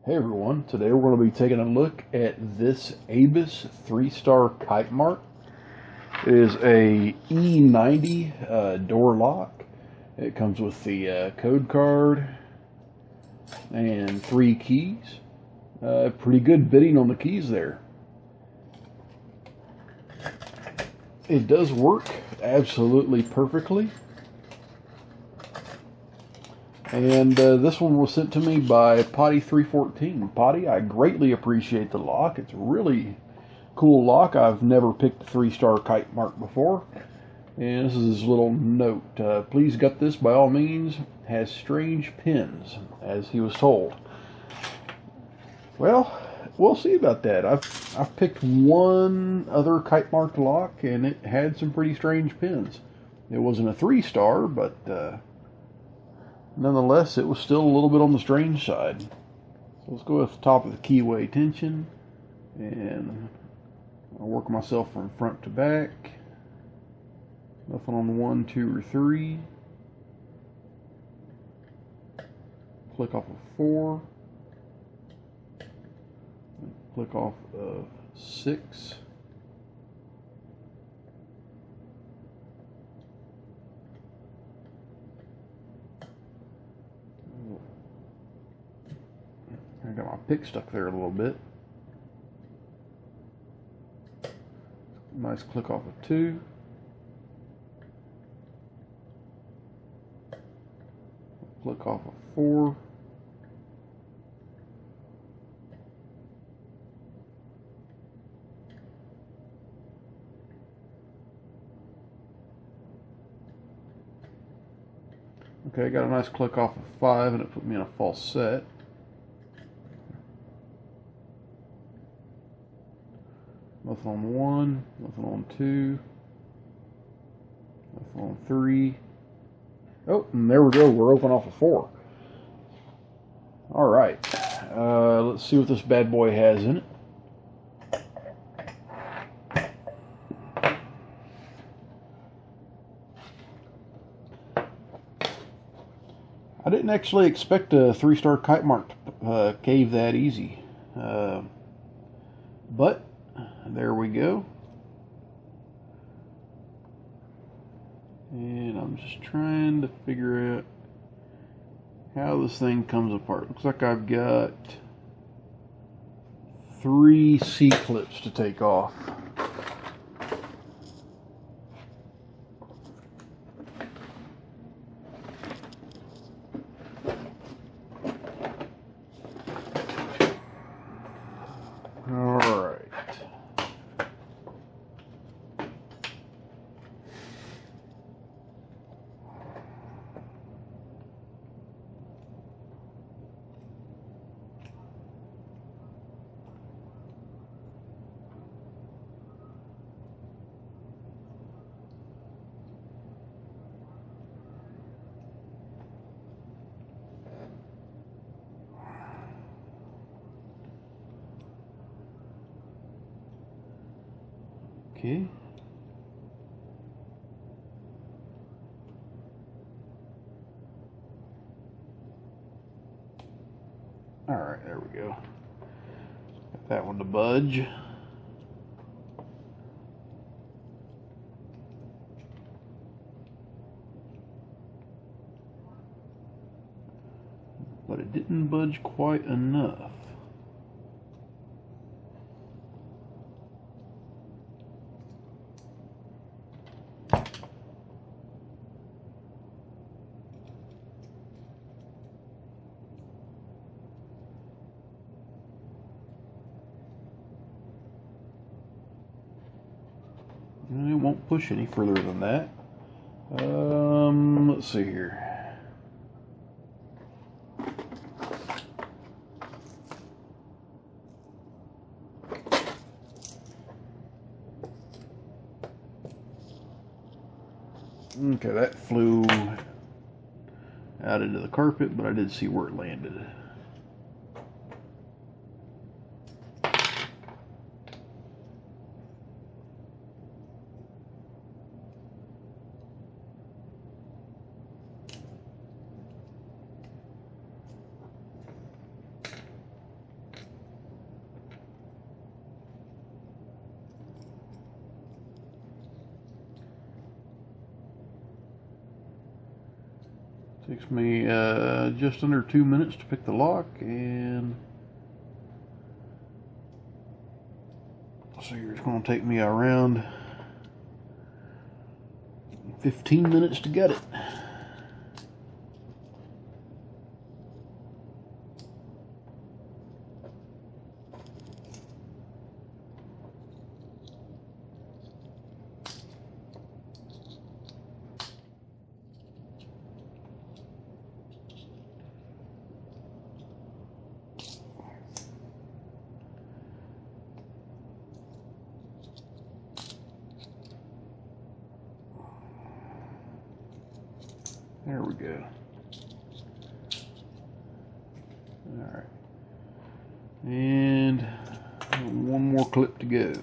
Hey everyone, today we're going to be taking a look at this Avis 3-star kite mark. It is a E90 door lock. It comes with the code card and 3 keys. Pretty good bidding on the keys there. It does work absolutely perfectly. And this one was sent to me by Potti314. Potti, I greatly appreciate the lock. It's a really cool lock. I've never picked a 3-star kite mark before. And this is his little note. Please gut this by all means. Has strange pins, as he was told. Well, we'll see about that. I've picked one other kite marked lock, and it had some pretty strange pins. It wasn't a 3-star, but nonetheless, it was still a little bit on the strange side. So let's go with the top of the keyway tension, and I'll work myself from front to back. Nothing on 1, 2, or 3. Click off of 4. Click off of 6. I got my pick stuck there a little bit. Nice click off of 2. Click off of 4. Okay, I got a nice click off of 5, and it put me in a false set. Nothing on 1, nothing on 2, nothing on 3. Oh, and there we go. We're open off of 4. All right. Let's see what this bad boy has in it. I didn't actually expect a 3-star kite mark to cave that easy. But there we go. And I'm just trying to figure out how this thing comes apart. Looks like I've got 3 C-clips to take off. Okay. All right, there we go. Got that one to budge. But it didn't budge quite enough. And it won't push any further than that. Let's see here. Okay, that flew out into the carpet, but I did see where it landed. Takes me just under 2 minutes to pick the lock, and so it's going to take me around 15 minutes to get it. There we go. All right. And one more clip to go.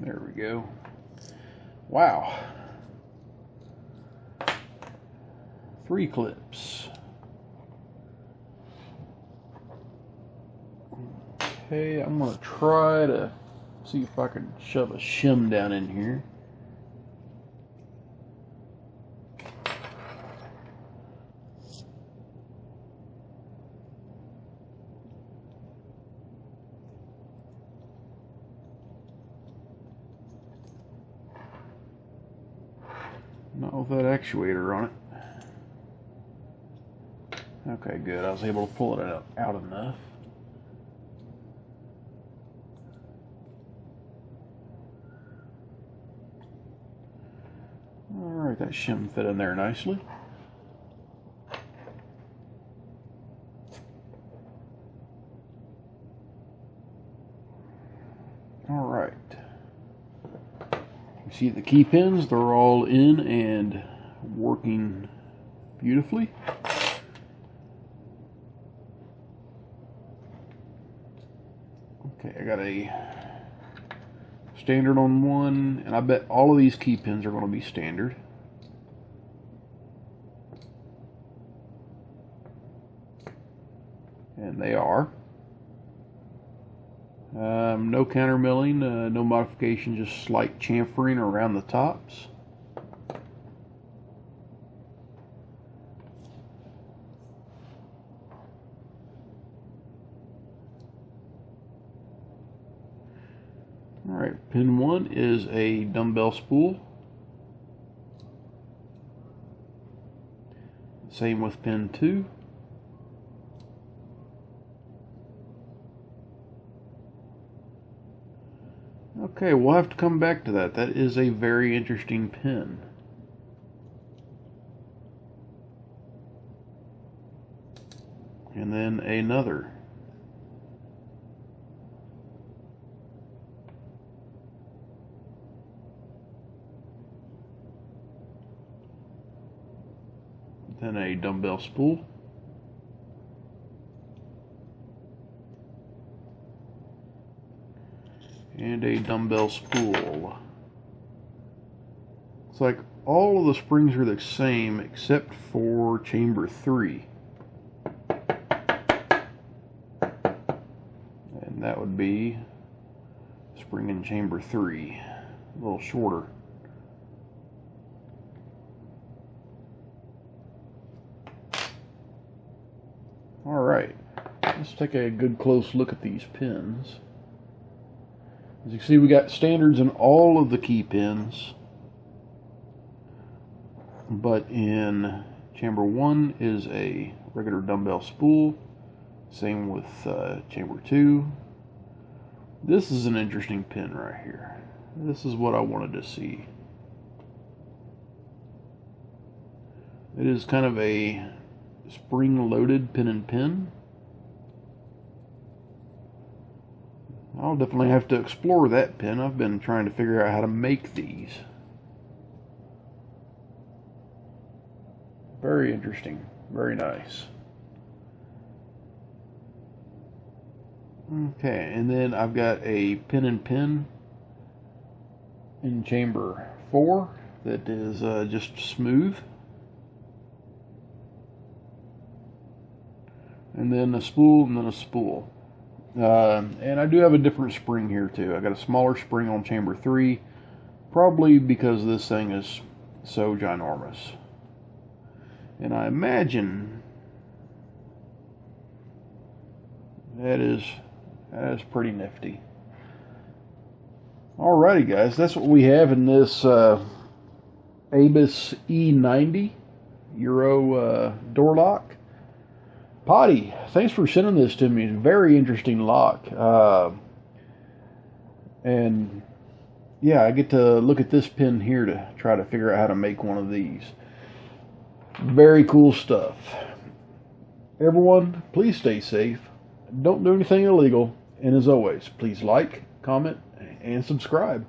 There we go. Wow. 3 clips. Okay, I'm going to try to see if I can shove a shim down in here. Not with that actuator on it. Okay, good. I was able to pull it out enough. Alright, that shim fit in there nicely. Alright. You see the key pins, they're all in and working beautifully. Okay, I got a standard on one, and I bet all of these key pins are going to be standard. And they are. No counter milling, no modification, just slight chamfering around the tops. Alright, pin 1 is a dumbbell spool. Same with pin 2. Okay, we'll have to come back to that. That is a very interesting pin. And then another. Then a dumbbell spool. And a dumbbell spool. It's like all of the springs are the same except for chamber 3. And that would be spring in chamber 3. A little shorter. Alright, let's take a good close look at these pins. As you can see, we got standards in all of the key pins, but in chamber 1 is a regular dumbbell spool. Same with chamber 2. This is an interesting pin right here. This is what I wanted to see. It is kind of a spring-loaded pin and pin. I'll definitely have to explore that pin. I've been trying to figure out how to make these. Very interesting. Very nice. Okay, and then I've got a pin and pin in chamber 4 that is just smooth. And then a spool, and then a spool. And I do have a different spring here too. I got a smaller spring on chamber 3, probably because this thing is so ginormous. And I imagine that is pretty nifty. Alrighty guys, that's what we have in this Abus E90 Euro door lock. Potti, thanks for sending this to me. It's a very interesting lock. And yeah, I get to look at this pin here to try to figure out how to make one of these. Very cool stuff. Everyone, please stay safe. Don't do anything illegal. And as always, please like, comment, and subscribe.